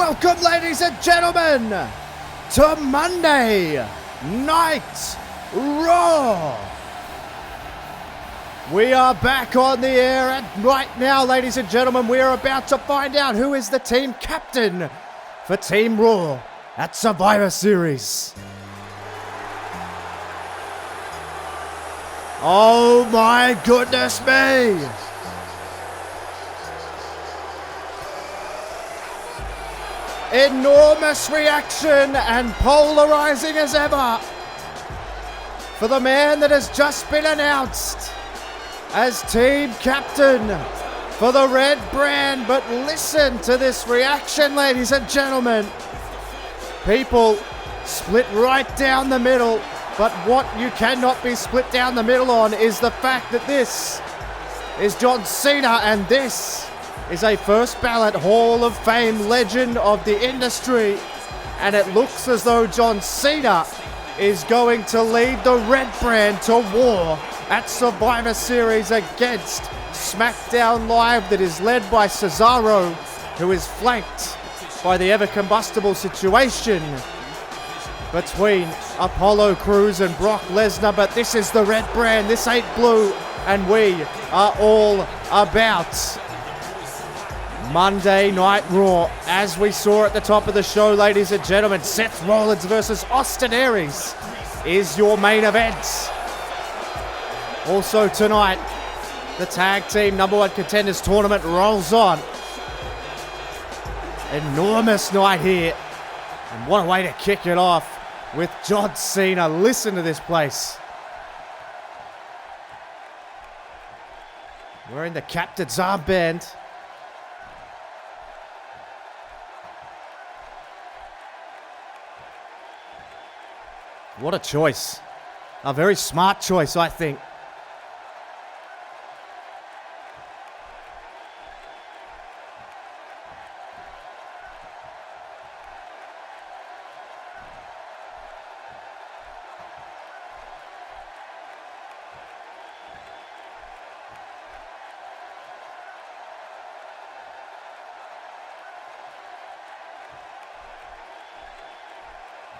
Welcome, ladies and gentlemen, to Monday Night Raw. We are back on the air, and right now, ladies and gentlemen, we are about to find out who is the team captain for Team Raw at Survivor Series. Oh my goodness me! Enormous reaction and polarizing as ever for the man that has just been announced as team captain for the red brand. But listen to this reaction, ladies and gentlemen. People split right down the middle, but what you cannot be split down the middle on is the fact that this is John Cena, and this is a first ballot Hall of Fame legend of the industry. And it looks as though John Cena is going to lead the red brand to war at Survivor Series against SmackDown Live, that is led by Cesaro, who is flanked by the ever-combustible situation between Apollo Crews and Brock Lesnar. But this is the red brand, this ain't blue, and we are all about Monday Night Raw. As we saw at the top of the show, ladies and gentlemen, Seth Rollins versus Austin Aries is your main event. Also tonight, the Tag Team #1 Contenders Tournament rolls on. Enormous night here, and what a way to kick it off with John Cena. Listen to this place. Wearing the captain's armband. What a choice. A very smart choice, I think.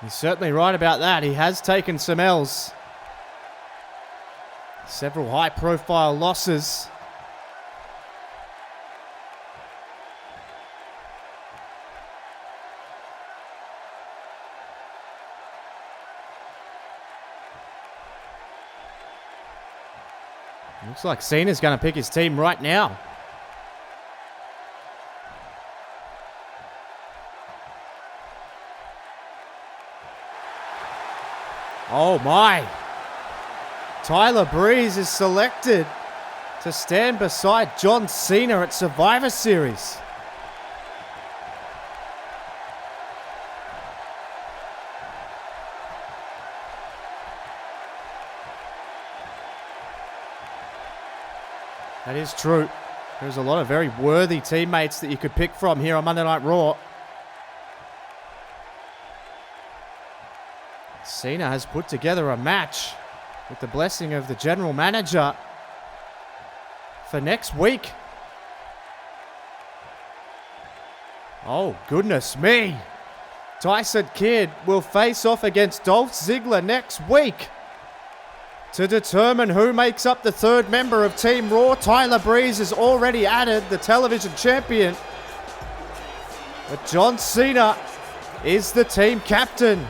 He's certainly right about that. He has taken some L's. Several high-profile losses. Looks like Cena's going to pick his team right now. Oh my! Tyler Breeze is selected to stand beside John Cena at Survivor Series. That is true. There's a lot of very worthy teammates that you could pick from here on Monday Night Raw. Cena has put together a match with the blessing of the general manager for next week. Oh, goodness me. Tyson Kidd will face off against Dolph Ziggler next week to determine who makes up the third member of Team Raw. Tyler Breeze has already added the television champion, but John Cena is the team captain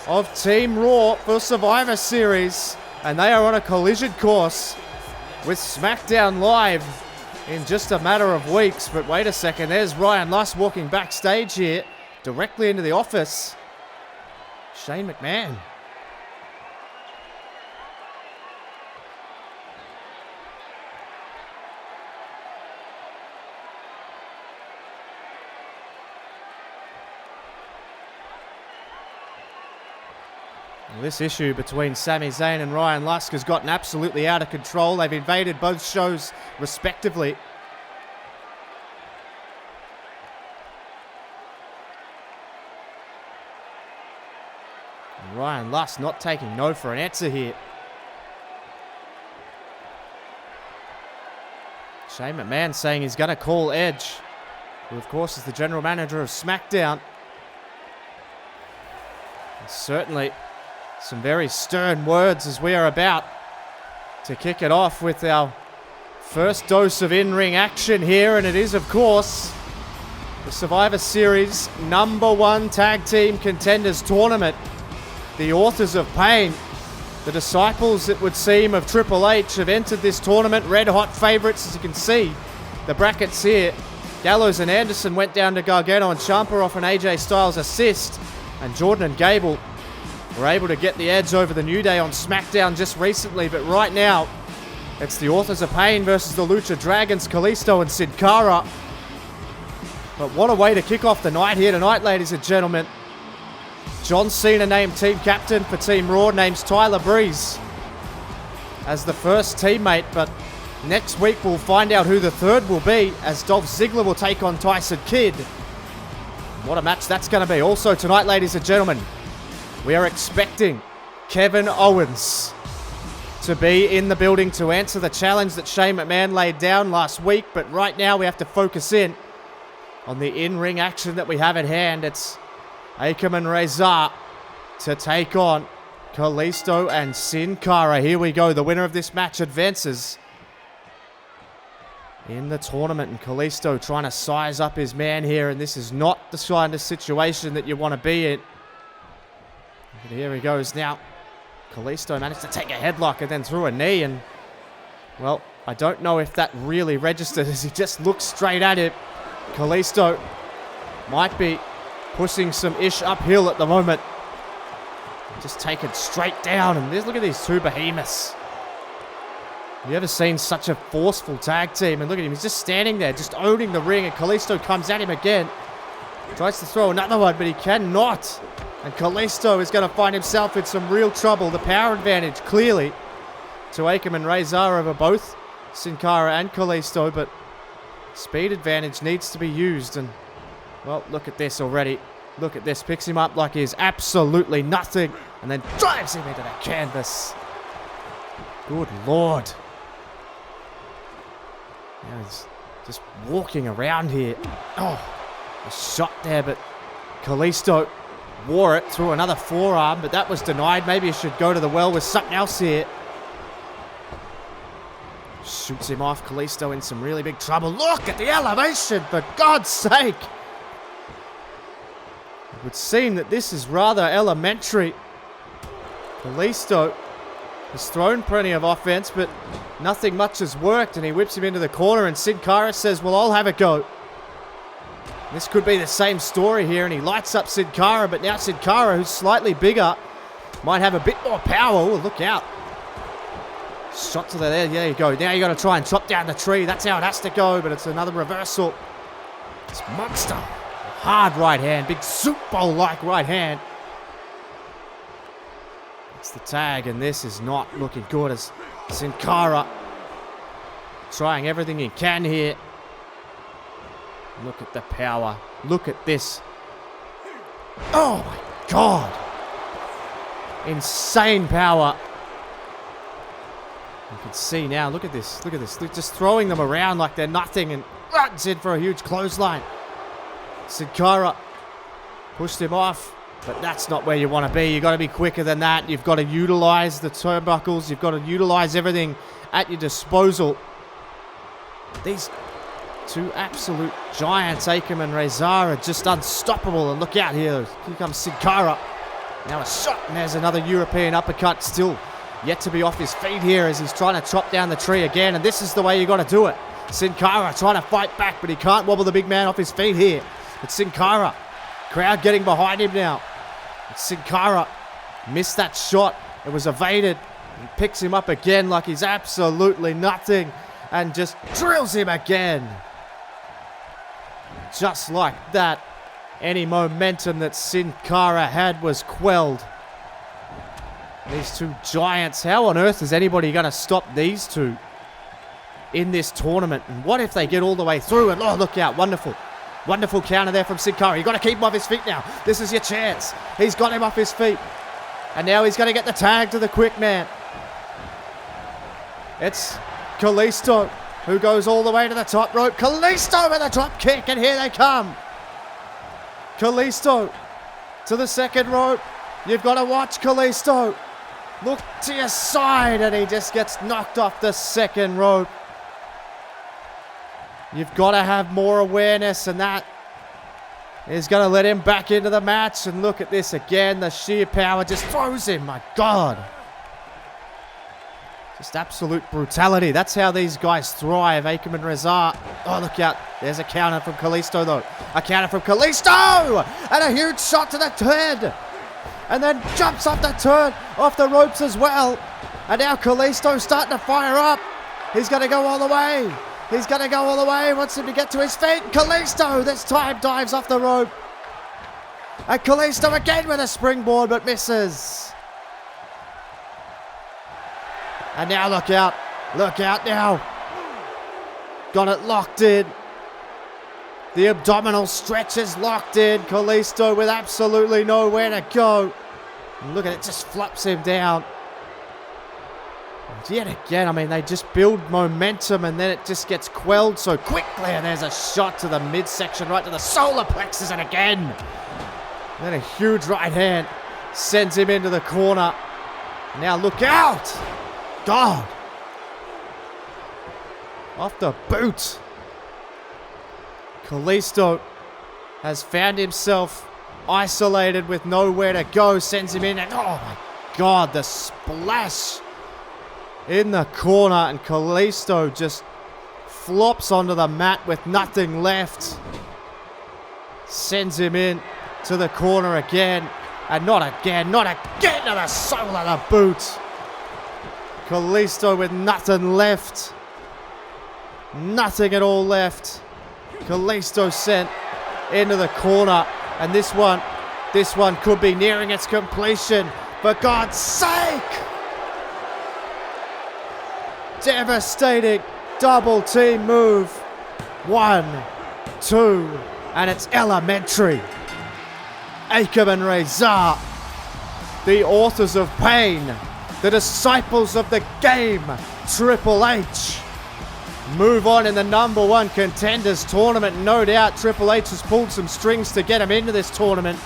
of Team Raw for Survivor Series, and they are on a collision course with SmackDown Live in just a matter of weeks. But wait a second, there's Ryan Luss walking backstage here, directly into the office. Shane McMahon. This issue between Sami Zayn and Ryan Lusk has gotten absolutely out of control. They've invaded both shows respectively. And Ryan Lusk not taking no for an answer here. Shane McMahon saying he's going to call Edge who of course is the general manager of SmackDown. And certainly some very stern words as we are about to kick it off with our first dose of in-ring action here, and it is of course the Survivor Series #1 Tag Team Contenders Tournament. The Authors of Pain, the disciples, it would seem, of Triple H, have entered this tournament. Red hot favourites, as you can see. The brackets here. Gallows and Anderson went down to Gargano and Ciampa off an AJ Styles assist. And Jordan and Gable were able to get the edge over the New Day on SmackDown just recently. But right now, it's the Authors of Pain versus the Lucha Dragons, Kalisto and Sin Cara. But what a way to kick off the night here tonight, ladies and gentlemen. John Cena named team captain for Team Raw, names Tyler Breeze as the first teammate. But next week we'll find out who the third will be, as Dolph Ziggler will take on Tyson Kidd. What a match that's going to be. Also tonight, ladies and gentlemen, we are expecting Kevin Owens to be in the building to answer the challenge that Shane McMahon laid down last week. But right now we have to focus in on the in-ring action that we have at hand. It's Akam and Reza to take on Kalisto and Sin Cara. Here we go. The winner of this match advances in the tournament. And Kalisto trying to size up his man here. And this is not the kind of situation that you want to be in. But here he goes now. Kalisto managed to take a headlock and then threw a knee. And, well, I don't know if that really registered as he just looked straight at him. Kalisto might be pushing some ish uphill at the moment. Just taken straight down. And look at these two behemoths. Have you ever seen such a forceful tag team? And look at him. He's just standing there, just owning the ring. And Kalisto comes at him again. Tries to throw another one, but he cannot. And Kalisto is going to find himself in some real trouble. The power advantage, clearly, to Akam and Reza over both Sin Cara and Kalisto. But speed advantage needs to be used. And, well, look at this already. Look at this. Picks him up like he is absolutely nothing. And then drives him into the canvas. Good Lord. Now he's just walking around here. Oh, a shot there, but Kalisto wore it through another forearm, but that was denied. Maybe he should go to the well with something else here. Shoots him off. Kalisto in some really big trouble. Look at the elevation, for God's sake. It would seem that this is rather elementary. Kalisto has thrown plenty of offense, but nothing much has worked, and he whips him into the corner, and Sin Cara says, well, I'll have a go. This could be the same story here, and he lights up Sin Cara, but now Sin Cara, who's slightly bigger, might have a bit more power. Oh, look out. Shot to the there you go. Now you got to try and chop down the tree. That's how it has to go, but it's another reversal. It's monster. Hard right hand. Big soup bowl-like right hand. It's the tag, and this is not looking good as Sin Cara trying everything he can here. Look at the power. Look at this. Oh my God. Insane power. You can see now. Look at this. Look at this. They're just throwing them around like they're nothing, and runs in for a huge clothesline. Sin Cara pushed him off, but that's not where you want to be. You've got to be quicker than that. You've got to utilize the turnbuckles. You've got to utilize everything at your disposal. These two absolute giants, Akam and Reza, are just unstoppable. And look out here. Here comes Sin Cara. Now a shot, and there's another European uppercut. Still yet to be off his feet here as he's trying to chop down the tree again. And this is the way you got to do it. Sin Cara trying to fight back, but he can't wobble the big man off his feet here. It's Sin Cara. Crowd getting behind him now. It's Sin Cara missed that shot. It was evaded. He picks him up again like he's absolutely nothing and just drills him again. Just like that, any momentum that Sin Cara had was quelled. These two giants, how on earth is anybody going to stop these two in this tournament? And what if they get all the way through? And oh, look out, wonderful. Wonderful counter there from Sin Cara. You've got to keep him off his feet now. This is your chance. He's got him off his feet. And now he's going to get the tag to the quick man. It's Kalisto who goes all the way to the top rope. Kalisto with a drop kick, and here they come. Kalisto to the second rope. You've got to watch Kalisto. Look to your side, and he just gets knocked off the second rope. You've got to have more awareness, and that is going to let him back into the match. And look at this again. The sheer power just throws him. My God. Just absolute brutality. That's how these guys thrive. Akam and Rezar. Oh, look out. There's a counter from Kalisto, though. A counter from Kalisto! And a huge shot to the head. And then jumps off the turn, off the ropes as well. And now Kalisto's starting to fire up. He's going to go all the way. He's going to go all the way. Wants him to get to his feet. Kalisto this time dives off the rope. And Kalisto again with a springboard, but misses. And now look out. Look out now. Got it locked in. The abdominal stretch is locked in. Kalisto with absolutely nowhere to go. And look at it, just flops him down. And yet again, I mean, they just build momentum and then it just gets quelled so quickly. And there's a shot to the midsection, right to the solar plexus, and again. And then a huge right hand sends him into the corner. Now look out. God. Off the boot. Kalisto has found himself isolated with nowhere to go. Sends him in and oh my God, the splash in the corner, and Kalisto just flops onto the mat with nothing left. Sends him in to the corner again, and not again to the sole of the boot. Kalisto with nothing left. Nothing at all left. Kalisto sent into the corner, and this one could be nearing its completion. For God's sake! Devastating double team move. 1, 2, and it's elementary. Akam and Rezar, the authors of pain, the disciples of the game, Triple H, move on in the #1 contenders tournament. No doubt Triple H has pulled some strings to get him into this tournament.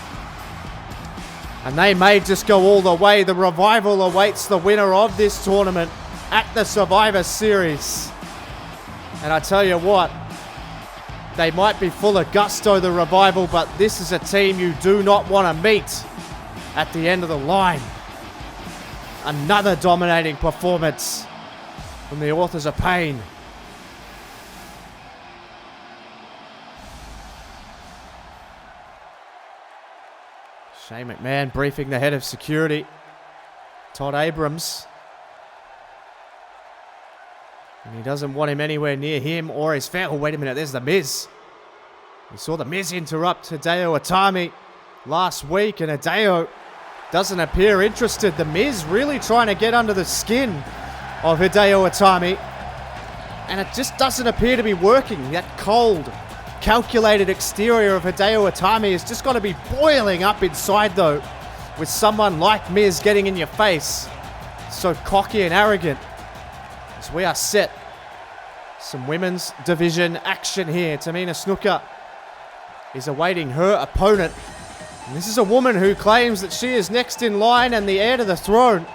And they may just go all the way. The Revival awaits the winner of this tournament at the Survivor Series. And I tell you what, they might be full of gusto, the Revival, but this is a team you do not want to meet at the end of the line. Another dominating performance from the authors of pain. Shane McMahon briefing the head of security, Todd Abrams. And he doesn't want him anywhere near him or his family. Oh, wait a minute, there's The Miz. We saw The Miz interrupt Hideo Itami last week, and Hideo doesn't appear interested. The Miz really trying to get under the skin of Hideo Itami, and it just doesn't appear to be working. That cold, calculated exterior of Hideo Itami has just got to be boiling up inside, though, with someone like Miz getting in your face. So cocky and arrogant. As we are set. Some women's division action here. Tamina Snuka is awaiting her opponent. And this is a woman who claims that she is next in line and the heir to the throne.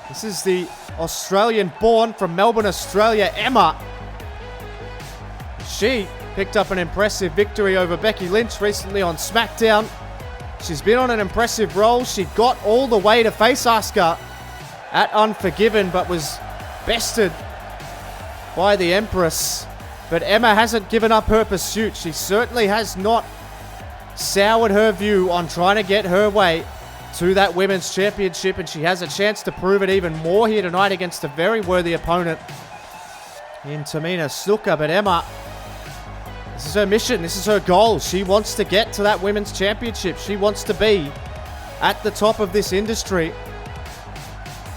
This is the Australian-born from Melbourne, Australia, Emma. She picked up an impressive victory over Becky Lynch recently on SmackDown. She's been on an impressive roll. She got all the way to face Asuka at Unforgiven, but was bested by the Empress. But Emma hasn't given up her pursuit. She certainly has not soured her view on trying to get her way to that women's championship, and she has a chance to prove it even more here tonight against a very worthy opponent in Tamina Snuka. But Emma, this is her mission. This is her goal. She wants to get to that women's championship. She wants to be at the top of this industry.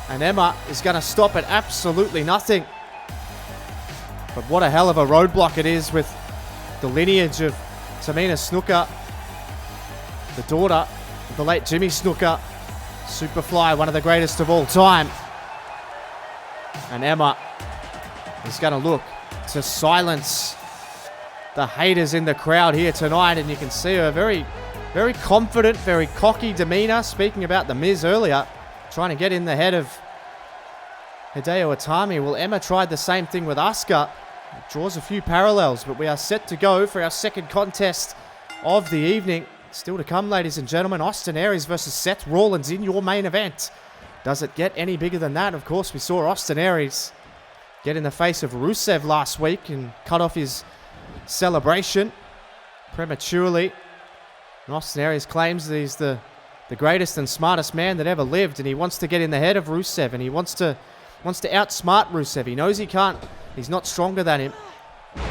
And Emma is going to stop at absolutely nothing. But what a hell of a roadblock it is with the lineage of Tamina Snuka, the daughter of the late Jimmy Snuka, Superfly, one of the greatest of all time. And Emma is going to look to silence the haters in the crowd here tonight. And you can see her very, very confident, very cocky demeanor. Speaking about The Miz earlier, trying to get in the head of Hideo Itami. Well, Emma tried the same thing with Asuka. It draws a few parallels, but we are set to go for our second contest of the evening. Still to come, ladies and gentlemen, Austin Aries versus Seth Rollins in your main event. Does it get any bigger than that? Of course, we saw Austin Aries get in the face of Rusev last week and cut off his celebration prematurely. And Austin Aries claims that he's the greatest and smartest man that ever lived, and he wants to get in the head of Rusev, and he wants to outsmart Rusev. He knows he can't. He's not stronger than him,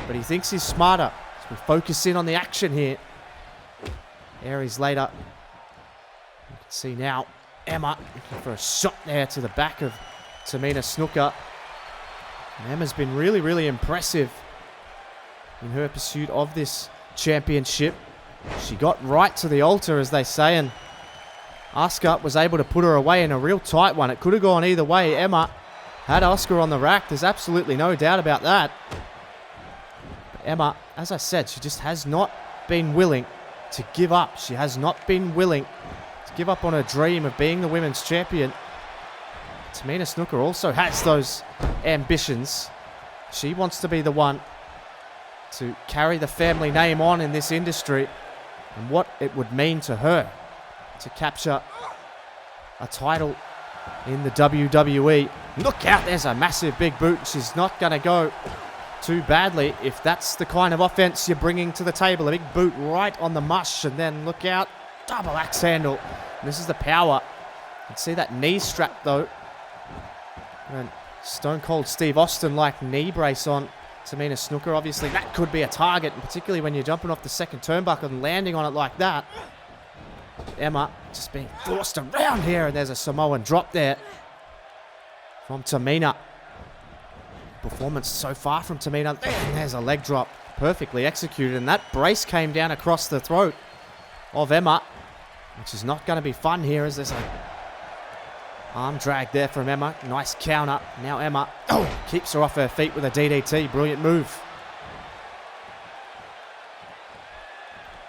but he thinks he's smarter. So we focus in on the action here. Aries later. You can see now Emma looking for a shot there to the back of Tamina Snuka. And Emma's been really, really impressive in her pursuit of this championship. She got right to the altar, as they say, and Asuka was able to put her away in a real tight one. It could have gone either way. Emma had Asuka on the rack. There's absolutely no doubt about that. But Emma, as I said, she just has not been willing to give up. She has not been willing to give up on her dream of being the women's champion. Tamina Snuka also has those ambitions. She wants to be the one to carry the family name on in this industry, and what it would mean to her to capture a title in the WWE. Look out, there's a massive big boot. She's not going to go too badly if that's the kind of offense you're bringing to the table. A big boot right on the mush, and then look out, double axe handle. And this is the power. You can see that knee strap though. And Stone Cold Steve Austin-like knee brace on Tamina Snuka. Obviously that could be a target, and particularly when you're jumping off the second turnbuckle and landing on it like that. Emma just being forced around here, and there's a Samoan drop there from Tamina. Performance so far from Tamina. And there's a leg drop, perfectly executed, and that brace came down across the throat of Emma, which is not going to be fun here, as there's a arm drag there from Emma. Nice counter. Now Emma keeps her off her feet with a DDT. Brilliant move.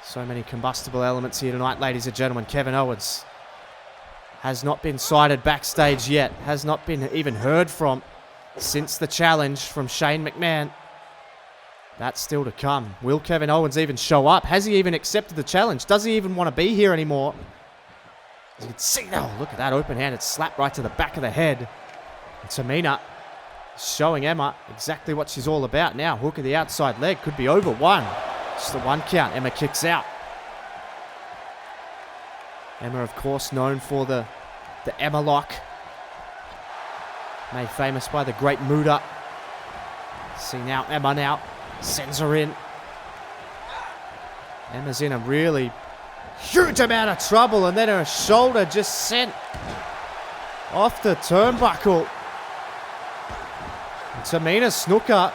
So many combustible elements here tonight, ladies and gentlemen. Kevin Owens has not been sighted backstage yet. Has not been even heard from since the challenge from Shane McMahon. That's still to come. Will Kevin Owens even show up? Has he even accepted the challenge? Does he even want to be here anymore? As you can see, oh, look at that open-handed slap right to the back of the head. And Tamina showing Emma exactly what she's all about now. Hook of the outside leg, could be over one. Just the one count. Emma kicks out. Emma, of course, known for the Emma lock. Made famous by the Great Muda. See now, Emma now sends her in. Emma's in a really huge amount of trouble, and then her shoulder just sent off the turnbuckle. And Tamina Snuka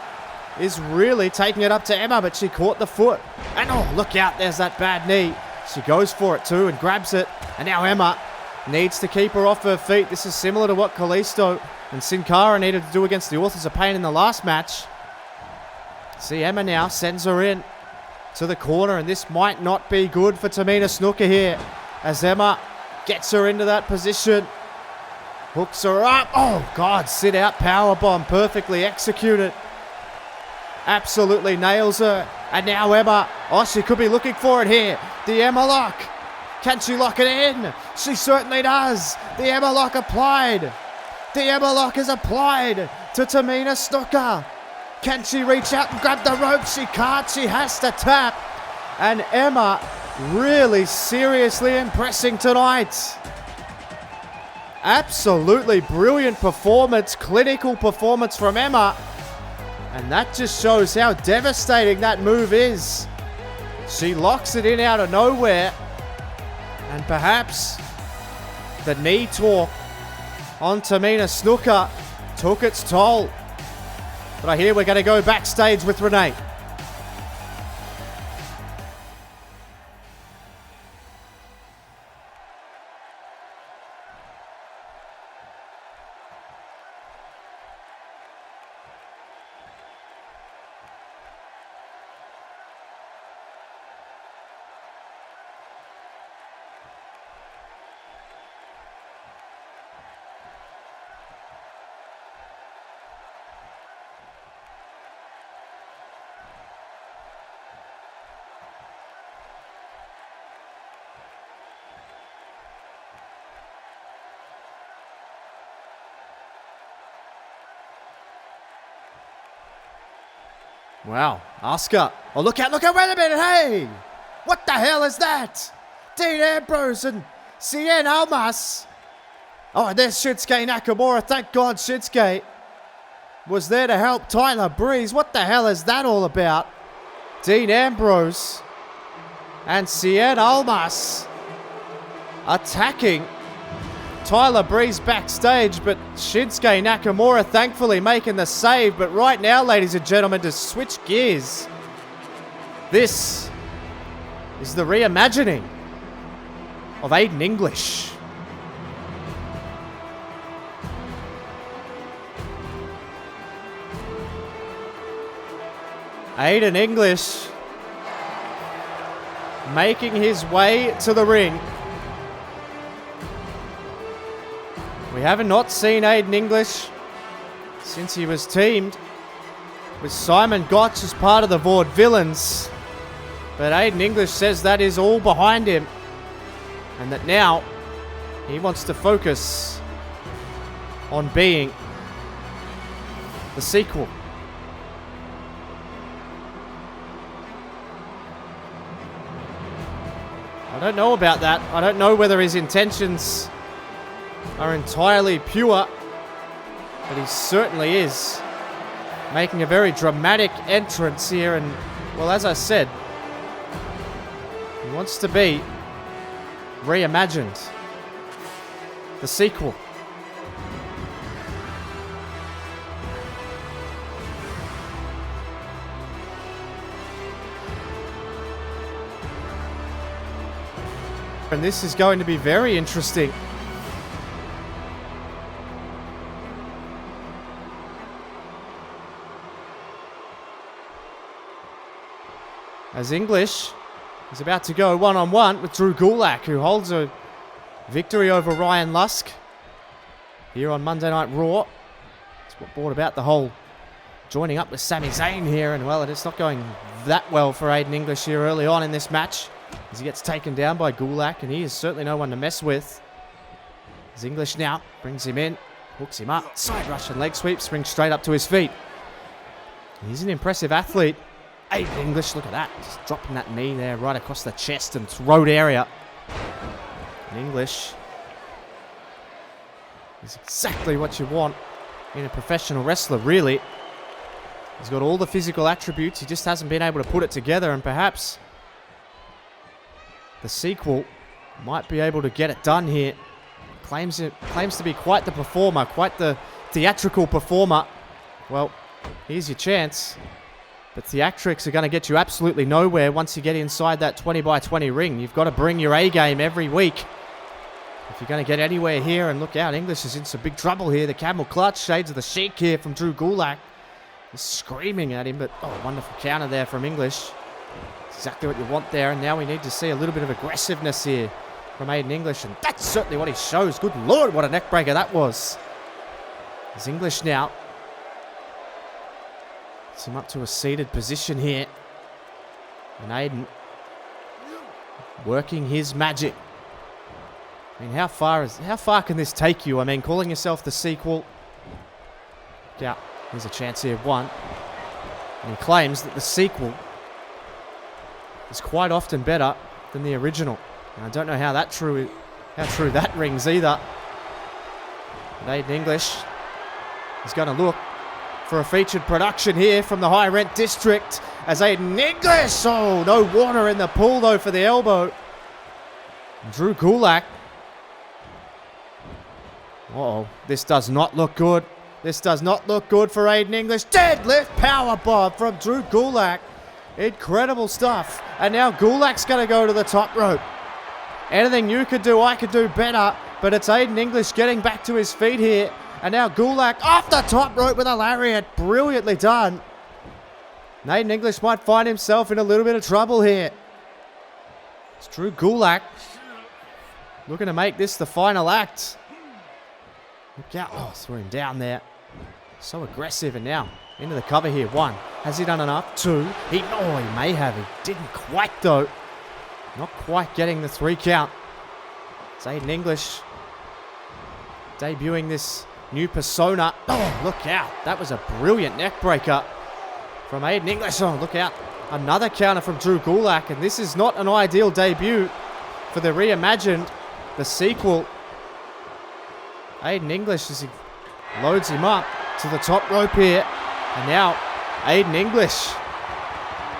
is really taking it up to Emma, but she caught the foot. And oh, look out, there's that bad knee. She goes for it too and grabs it. And now Emma needs to keep her off her feet. This is similar to what Kalisto and Sin Cara needed to do against the Authors of Pain in the last match. See, Emma now sends her in to the corner, and this might not be good for Tamina Snuka here, as Emma gets her into that position. Hooks her up. Oh, God, sit out powerbomb, perfectly executed. Absolutely nails her. And now Emma, oh, she could be looking for it here. The Emma lock. Can she lock it in? She certainly does. The Emma lock applied. The Emma lock is applied to Tamina Snuka. Can she reach out and grab the rope? She can't. She has to tap. And Emma really seriously impressing tonight. Absolutely brilliant performance, clinical performance from Emma. And that just shows how devastating that move is. She locks it in out of nowhere. And perhaps the knee talk on Tamina Snuka took its toll. But I hear we're going to go backstage with Renee. Wow, Asuka. Oh, look out, wait a minute, hey! What the hell is that? Dean Ambrose and Cien Almas. Oh, and there's Shinsuke Nakamura. Thank God Shinsuke was there to help Tyler Breeze. What the hell is that all about? Dean Ambrose and Cien Almas attacking Tyler Breeze backstage, but Shinsuke Nakamura thankfully making the save. But right now, ladies and gentlemen, to switch gears, this is the reimagining of Aiden English. Aiden English making his way to the ring. We haven't not seen Aiden English since he was teamed with Simon Gotch as part of the Vaudevillains. But Aiden English says that is all behind him, and that now he wants to focus on being the sequel. I don't know about that. I don't know whether his intentions are entirely pure, but he certainly is making a very dramatic entrance here. And, well, as I said, he wants to be reimagined. The sequel. And this is going to be very interesting. As English is about to go one-on-one with Drew Gulak, who holds a victory over Ryan Lusk here on Monday Night Raw. That's what brought about the whole joining up with Sami Zayn here. And, well, it's not going that well for Aiden English here early on in this match, as he gets taken down by Gulak, and he is certainly no one to mess with. As English now brings him in, hooks him up, side Russian leg sweep, springs straight up to his feet. He's an impressive athlete. Aiden English, look at that, just dropping that knee there right across the chest and throat area. And English is exactly what you want in a professional wrestler, really. He's got all the physical attributes, he just hasn't been able to put it together, and perhaps the sequel might be able to get it done here. Claims to be quite the performer, quite the theatrical performer. Well, here's your chance. But theatrics are going to get you absolutely nowhere once you get inside that 20-by-20 ring. You've got to bring your A game every week if you're going to get anywhere here. And look out, English is in some big trouble here. The camel clutch, shades of the Sheik here from Drew Gulak. He's screaming at him, but oh, wonderful counter there from English. Exactly what you want there, and now we need to see a little bit of aggressiveness here from Aiden English, and that's certainly what he shows. Good Lord, what a neckbreaker that was. As English now gets him up to a seated position here, and Aiden working his magic. I mean, how far can this take you? I mean, calling yourself the sequel. Yeah, here's a chance here, one. And he claims that the sequel is quite often better than the original. And I don't know how true that rings either. But Aiden English is going to look for a featured production here from the High Rent District as Aiden English. Oh, no water in the pool though for the elbow. And Drew Gulak. Uh-oh, this does not look good. This does not look good for Aiden English. Deadlift powerbomb from Drew Gulak. Incredible stuff. And now Gulak's going to go to the top rope. Anything you could do, I could do better. But it's Aiden English getting back to his feet here. And now Gulak off the top rope with a lariat. Brilliantly done. And Aiden English might find himself in a little bit of trouble here. It's Drew Gulak looking to make this the final act. Look out. Oh, threw him down there. So aggressive, and now into the cover here. One. Has he done enough? Two. He may have. He didn't quite, though. Not quite getting the 3 count. It's Aiden English debuting this new persona. Oh, look out. That was a brilliant neck breaker from Aiden English. Oh, look out. Another counter from Drew Gulak, and this is not an ideal debut for the reimagined, the sequel. Aiden English, as he loads him up to the top rope here. And now, Aiden English.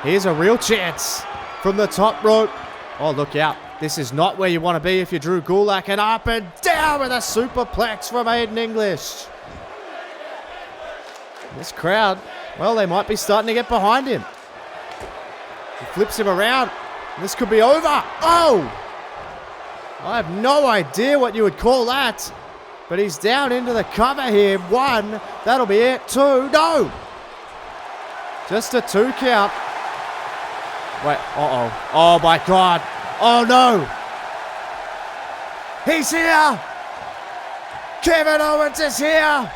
Here's a real chance from the top rope. Oh, look out. This is not where you want to be if you're Drew Gulak. And up and down with a superplex from Aiden English. This crowd, well, they might be starting to get behind him. He flips him around. This could be over. Oh! I have no idea what you would call that. But he's down into the cover here. 1. That'll be it. 2. No! Just a 2 count. Wait. Uh-oh. Oh, my God. Oh, no. He's here. Kevin Owens is here.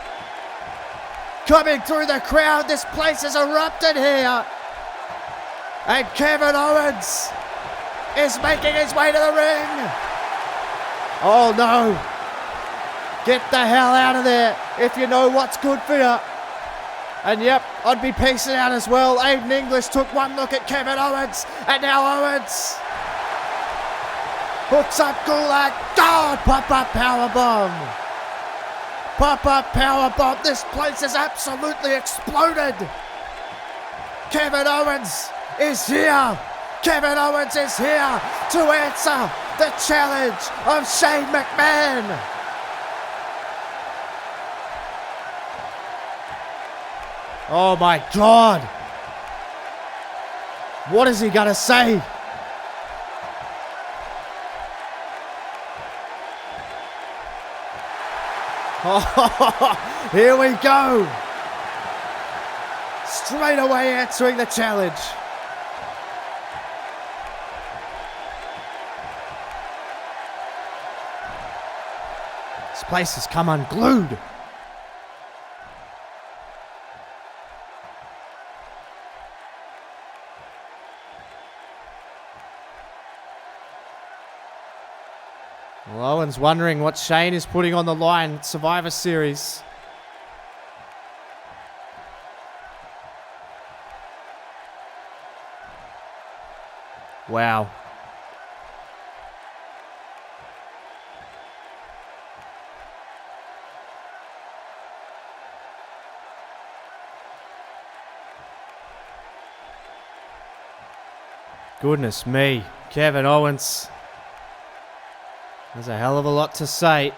Coming through the crowd. This place has erupted here. And Kevin Owens is making his way to the ring. Oh, no. Get the hell out of there if you know what's good for you. And yep, I'd be peacing out as well. Aiden English took one look at Kevin Owens, and now Owens hooks up Gulak. God, pop-up powerbomb. Pop-up powerbomb. This place has absolutely exploded. Kevin Owens is here. Kevin Owens is here to answer the challenge of Shane McMahon. Oh my God. What is he gonna say? Oh, here we go. Straight away answering the challenge. This place has come unglued. Well, Owens wondering what Shane is putting on the line at Survivor Series. Wow. Goodness me, Kevin Owens. There's a hell of a lot to say.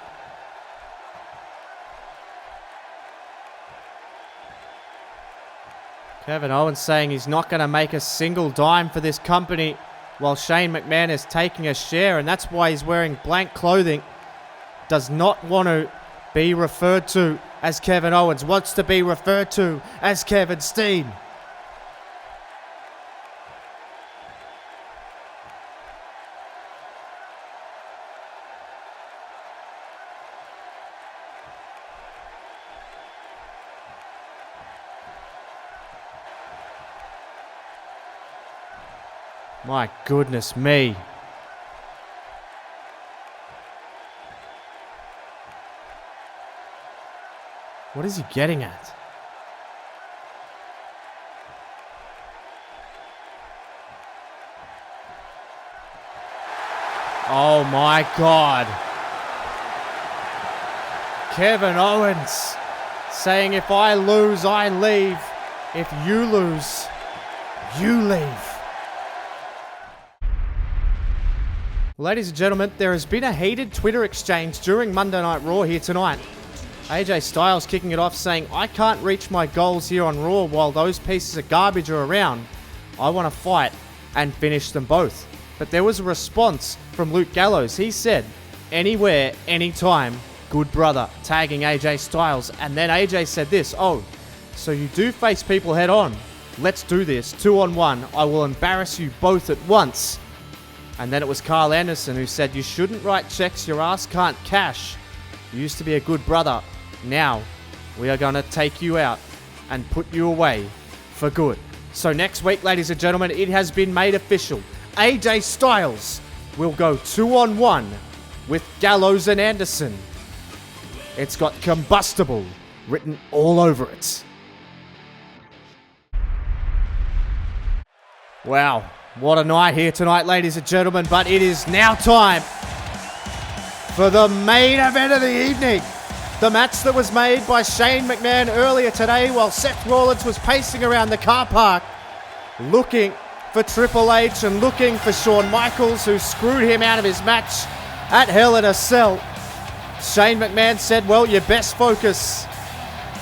Kevin Owens saying he's not going to make a single dime for this company while Shane McMahon is taking a share, and that's why he's wearing blank clothing. Does not want to be referred to as Kevin Owens. Wants to be referred to as Kevin Steen. My goodness me. What is he getting at? Oh my God. Kevin Owens saying if I lose, I leave. If you lose, you leave. Ladies and gentlemen, there has been a heated Twitter exchange during Monday Night Raw here tonight. AJ Styles kicking it off saying, I can't reach my goals here on Raw while those pieces of garbage are around. I want to fight and finish them both. But there was a response from Luke Gallows. He said, anywhere, anytime, good brother, tagging AJ Styles. And then AJ said this, oh, so you do face people head on. Let's do this, 2-on-1. I will embarrass you both at once. And then it was Carl Anderson who said, you shouldn't write checks your ass can't cash. You used to be a good brother. Now, we are going to take you out and put you away for good. So next week, ladies and gentlemen, it has been made official. AJ Styles will go 2-on-1 with Gallows and Anderson. It's got combustible written all over it. Wow, what a night here tonight, ladies and gentlemen, but it is now time for the main event of the evening. The match that was made by Shane McMahon earlier today while Seth Rollins was pacing around the car park looking for Triple H and looking for Shawn Michaels, who screwed him out of his match at Hell in a Cell. Shane McMahon said, well, you best focus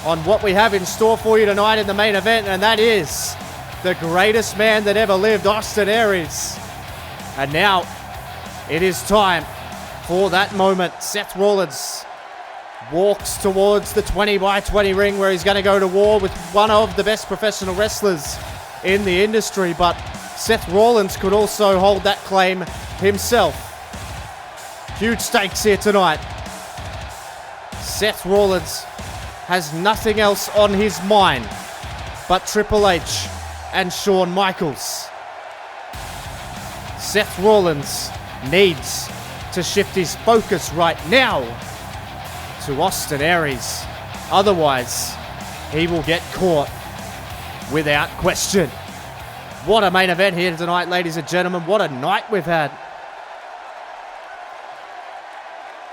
on what we have in store for you tonight in the main event, and that is the greatest man that ever lived, Austin Aries. And now it is time for that moment. Seth Rollins walks towards the 20x20 ring where he's going to go to war with one of the best professional wrestlers in the industry, but Seth Rollins could also hold that claim himself. Huge stakes here tonight. Seth Rollins has nothing else on his mind but Triple H and Shawn Michaels. Seth Rollins needs to shift his focus right now to Austin Aries. Otherwise, he will get caught without question. What a main event here tonight, ladies and gentlemen. What a night we've had.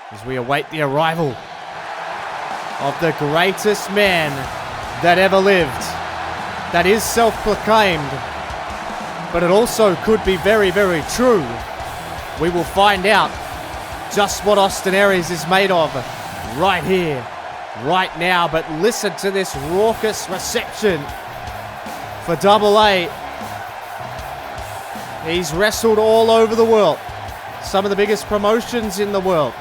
As we await the arrival of the greatest man that ever lived. That is self-proclaimed, but it also could be very, very true. We will find out just what Austin Aries is made of right here, right now. But listen to this raucous reception for Double A. He's wrestled all over the world, some of the biggest promotions in the world.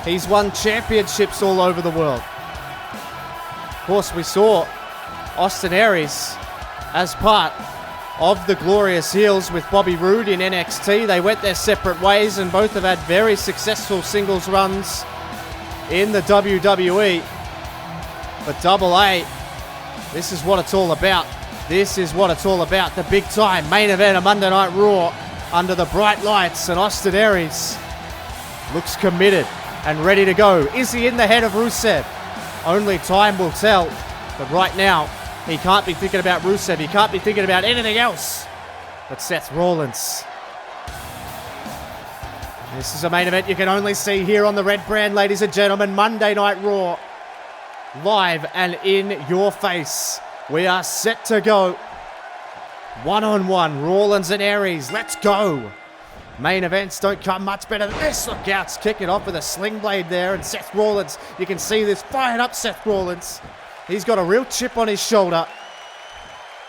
He's won championships all over the world. Of course, we saw Austin Aries as part of the Glorious Heels with Bobby Roode in NXT. They went their separate ways and both have had very successful singles runs in the WWE. But Double A, this is what it's all about. This is what it's all about. The big time main event of Monday Night Raw under the bright lights, and Austin Aries looks committed and ready to go. Is he in the head of Rusev? Only time will tell. But right now, he can't be thinking about Rusev. He can't be thinking about anything else but Seth Rollins. This is a main event you can only see here on the Red Brand, ladies and gentlemen. Monday Night Raw. Live and in your face. We are set to go. One-on-one, Rollins and Aries. Let's go. Main events don't come much better than this. Look out, kick it off with a sling blade there. And Seth Rollins, you can see this fired up Seth Rollins. He's got a real chip on his shoulder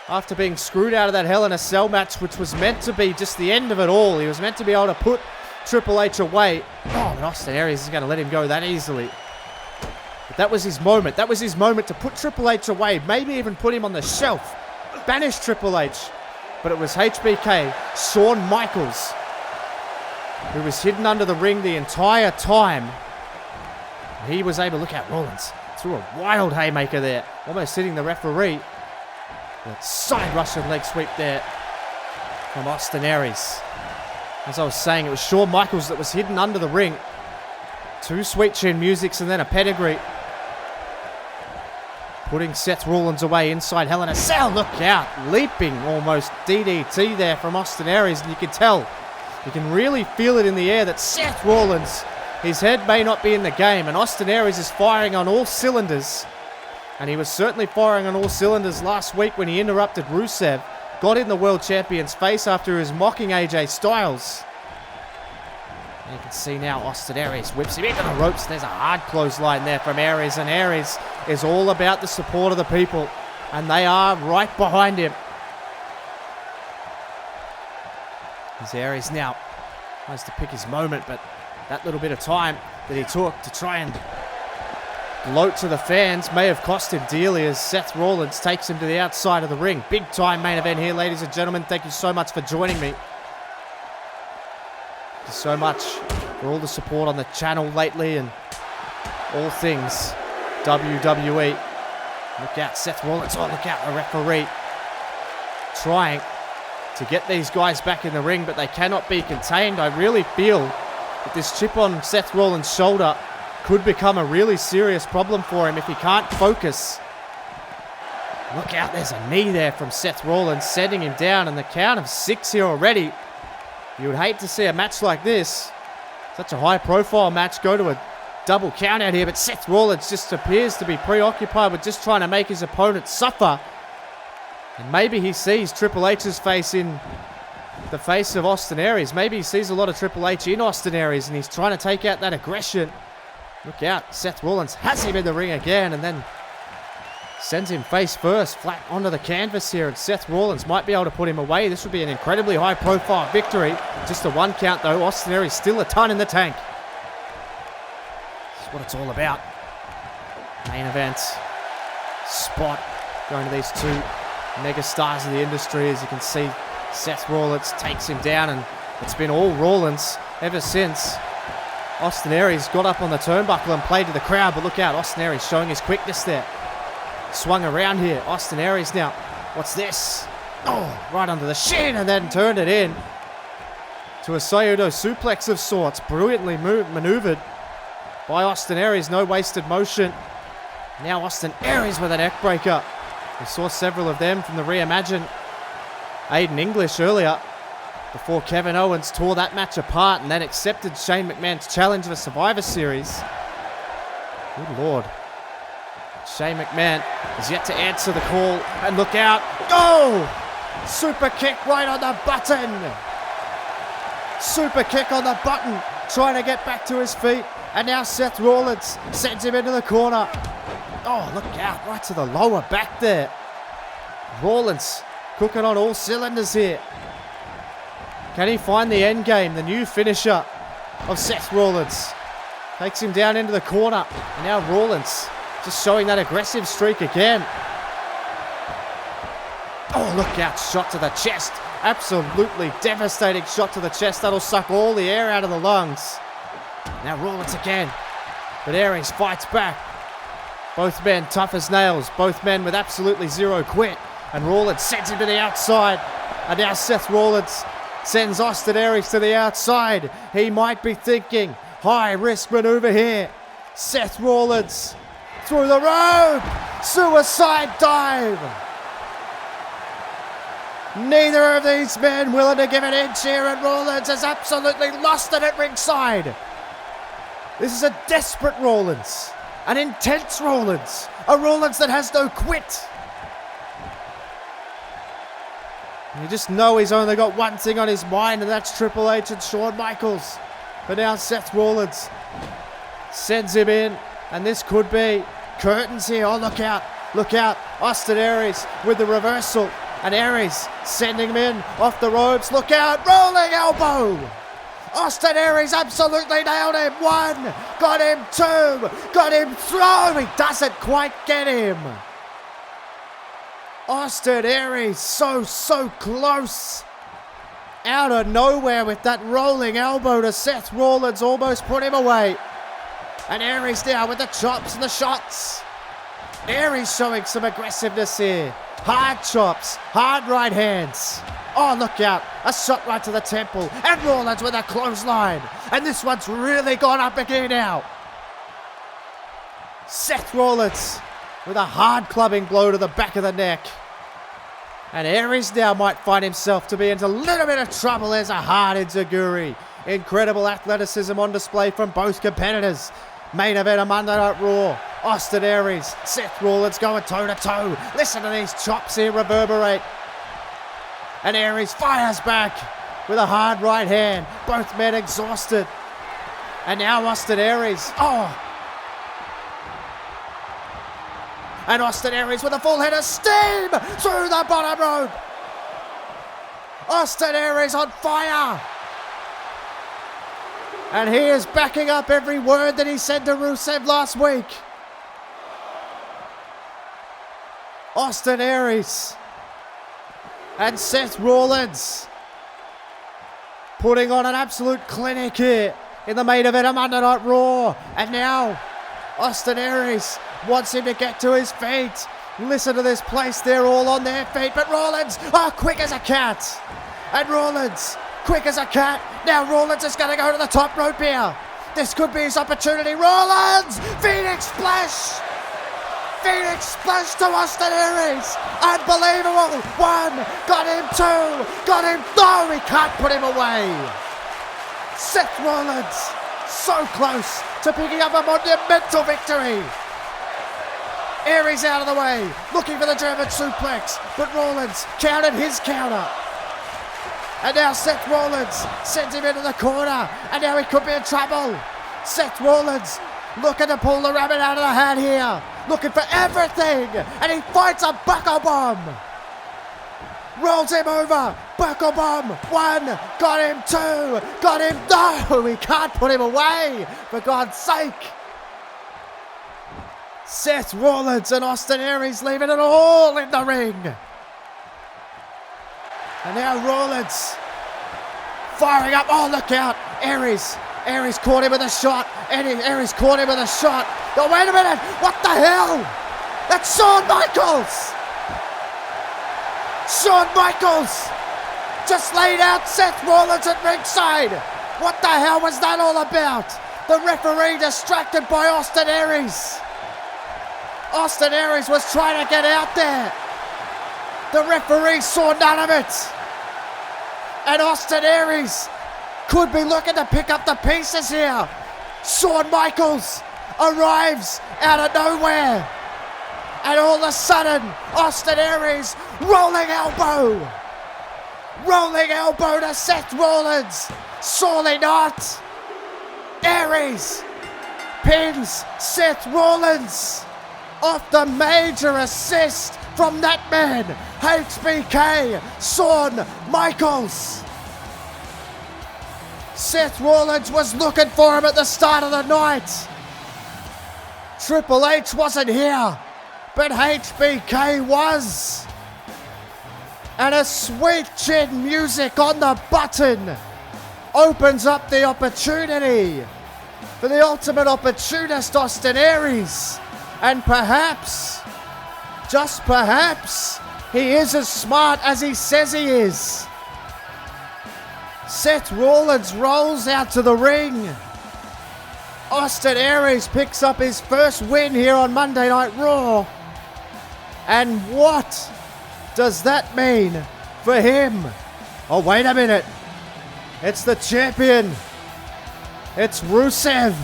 after being screwed out of that Hell in a Cell match, which was meant to be just the end of it all. He was meant to be able to put Triple H away. Oh, but Austin Aries isn't going to let him go that easily. But that was his moment. That was his moment to put Triple H away. Maybe even put him on the shelf. Banish Triple H. But it was HBK, Shawn Michaels, who was hidden under the ring the entire time. He was able to look at Rollins. Threw a wild haymaker there, almost hitting the referee. That side Russian leg sweep there from Austin Aries. As I was saying, it was Shawn Michaels that was hidden under the ring. 2 sweet chin musics and then a pedigree. Putting Seth Rollins away inside Hell in a Cell. Look out, leaping almost DDT there from Austin Aries. And you can tell, you can really feel it in the air that Seth Rollins, his head may not be in the game, and Austin Aries is firing on all cylinders. And he was certainly firing on all cylinders last week when he interrupted Rusev, got in the world champion's face after he was mocking AJ Styles. And you can see now Austin Aries whips him into the ropes. There's a hard clothesline there from Aries, and Aries is all about the support of the people, and they are right behind him. As Aries now tries to pick his moment, but that little bit of time that he took to try and gloat to the fans may have cost him dearly as Seth Rollins takes him to the outside of the ring. Big time main event here, ladies and gentlemen. Thank you so much for joining me. Thank you so much for all the support on the channel lately and all things WWE. Look out, Seth Rollins. Oh, look out, the referee trying to get these guys back in the ring, but they cannot be contained. I really feel that this chip on Seth Rollins' shoulder could become a really serious problem for him if he can't focus Look out, there's a knee there from Seth Rollins, sending him down, and the count of 6 here already. You would hate to see a match like this, such a high-profile match, go to a double count out here, but Seth Rollins just appears to be preoccupied with just trying to make his opponent suffer. And maybe he sees Triple H's face in the face of Austin Aries. Maybe he sees a lot of Triple H in Austin Aries, and he's trying to take out that aggression. Look out, Seth Rollins has him in the ring again, and then sends him face first, flat onto the canvas here, and Seth Rollins might be able to put him away. This would be an incredibly high-profile victory. Just a 1 count, though. Austin Aries still a ton in the tank. That's what it's all about. Main event spot going to these two mega stars of the industry. As you can see, Seth Rollins takes him down, and it's been all Rollins ever since Austin Aries got up on the turnbuckle and played to the crowd. But look out, Austin Aries showing his quickness there. Swung around here. Austin Aries now. What's this? Oh, right under the shin, and then turned it in to a Sayudo suplex of sorts. Brilliantly maneuvered by Austin Aries. No wasted motion. Now Austin Aries with a neck breaker. We saw several of them from the Reimagine Aiden English earlier, before Kevin Owens tore that match apart and then accepted Shane McMahon's challenge for Survivor Series. Good Lord. Shane McMahon has yet to answer the call, and look out. Oh! Super kick right on the button. Super kick on the button, trying to get back to his feet. And now Seth Rollins sends him into the corner. Oh, look out, right to the lower back there. Rollins cooking on all cylinders here. Can he find the end game, the new finisher of Seth Rollins? Takes him down into the corner, and now Rollins just showing that aggressive streak again. Oh, look out, shot to the chest. Absolutely devastating shot to the chest. That'll suck all the air out of the lungs. Now Rollins again, but Aries fights back. Both men tough as nails, both men with absolutely zero quit. And Rollins sends him to the outside. And now Seth Rollins sends Austin Aries to the outside. He might be thinking, high risk maneuver here. Seth Rollins through the rope. Suicide dive. Neither of these men willing to give an inch here, and Rollins has absolutely lost it at ringside. This is a desperate Rollins. An intense Rollins. A Rollins that has no quit. And you just know he's only got one thing on his mind, and that's Triple H and Shawn Michaels. But now Seth Rollins sends him in, and this could be curtains here. Oh, look out. Look out. Austin Aries with the reversal. And Aries sending him in off the ropes. Look out. Rolling elbow. Austin Aries absolutely nailed him. 1. Got him. 2. Got him. 3. He doesn't quite get him. Austin Aries so close. Out of nowhere with that rolling elbow to Seth Rollins. Almost put him away. And Aries now with the chops and the shots. Aries showing some aggressiveness here. Hard chops, hard right hands. Oh, look out. A shot right to the temple. And Rollins with a clothesline. And this one's really gone up again now. Seth Rollins with a hard clubbing blow to the back of the neck. And Aries now might find himself to be into a little bit of trouble. There's a hard enziguri. Incredible athleticism on display from both competitors. Main event of Monday Night Raw. Austin Aries, Seth Rollins going toe-to-toe. Listen to these chops here reverberate. And Aries fires back with a hard right hand. Both men exhausted. And now Austin Aries. Oh! And Austin Aries with a full head of steam through the bottom rope. Austin Aries on fire. And he is backing up every word that he said to Rusev last week. Austin Aries and Seth Rollins putting on an absolute clinic here in the main event of Monday Night Raw. And now Austin Aries wants him to get to his feet. Listen to this place, they're all on their feet. But Rollins, quick as a cat. And Rollins, quick as a cat. Now Rollins is going to go to the top rope here. This could be his opportunity. Rollins, Phoenix Splash. Phoenix splash to Austin Aries. Unbelievable. 1, got him 2, got him. No, he can't put him away. Seth Rollins, so close to picking up a monumental victory. Aries out of the way, looking for the German suplex, but Rollins countered his counter. And now Seth Rollins sends him into the corner, and now he could be in trouble. Seth Rollins looking to pull the rabbit out of the hat here, looking for everything, and he fights a buckle bomb. Rolls him over, buckle bomb, 1, got him 2, got him. No, he can't put him away, for God's sake. Seth Rollins and Austin Aries leaving it all in the ring. And now Rollins firing up. Oh, look out. Aries caught him with a shot. Aries caught him with a shot. Oh, wait a minute. What the hell? That's Shawn Michaels. Shawn Michaels just laid out Seth Rollins at ringside. What the hell was that all about? The referee distracted by Austin Aries. Austin Aries was trying to get out there. The referee saw none of it. And Austin Aries could be looking to pick up the pieces here. Shawn Michaels arrives out of nowhere. And all of a sudden, Austin Aries, rolling elbow to Seth Rollins. Surely not. Aries pins Seth Rollins off the major assist from that man, HBK, Shawn Michaels. Seth Rollins was looking for him at the start of the night. Triple H wasn't here, but HBK was. And a sweet chin music on the button opens up the opportunity for the ultimate opportunist, Austin Aries. And perhaps, just perhaps, he is as smart as he says he is. Seth Rollins rolls out to the ring. Austin Aries picks up his first win here on Monday Night Raw. And what does that mean for him? Oh, wait a minute. It's the champion. It's Rusev.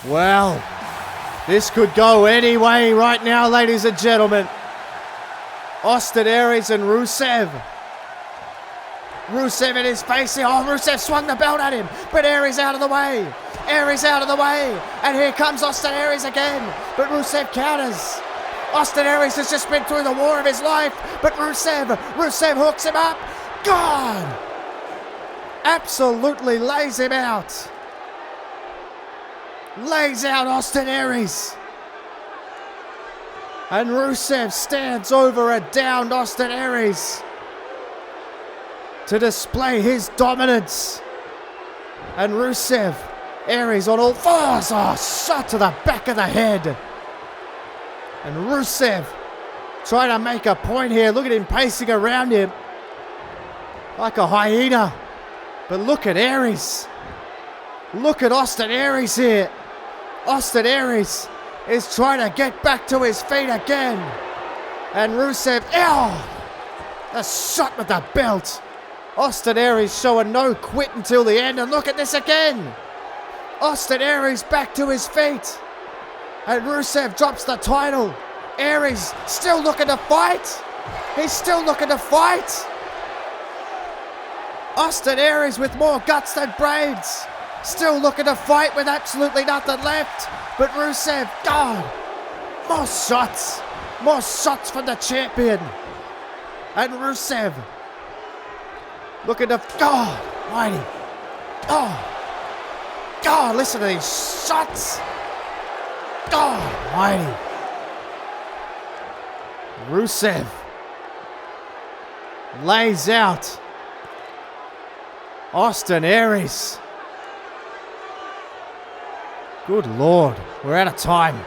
Well, this could go any way right now, ladies and gentlemen. Austin Aries and Rusev. Rusev in his face here. Oh, Rusev swung the belt at him, but Aries out of the way. Aries out of the way. And here comes Austin Aries again, but Rusev counters. Austin Aries has just been through the war of his life, but Rusev hooks him up. God! Absolutely lays him out. Lays out Austin Aries. And Rusev stands over a downed Austin Aries to display his dominance. And Rusev, Aries on all fours. Oh, shot to the back of the head. And Rusev trying to make a point here. Look at him pacing around him like a hyena. But look at Aries. Look at Austin Aries here. Austin Aries is trying to get back to his feet again. And Rusev, the shot with the belt. Austin Aries showing no quit until the end. And look at this again. Austin Aries back to his feet. And Rusev drops the title. Aries still looking to fight. He's still looking to fight. Austin Aries with more guts than brains. Still looking to fight with absolutely nothing left. But Rusev, God, more shots. More shots from the champion. And Rusev looking to, God, mighty. God, listen to these shots. God, mighty. Rusev lays out Austin Aries. Good Lord, we're out of time.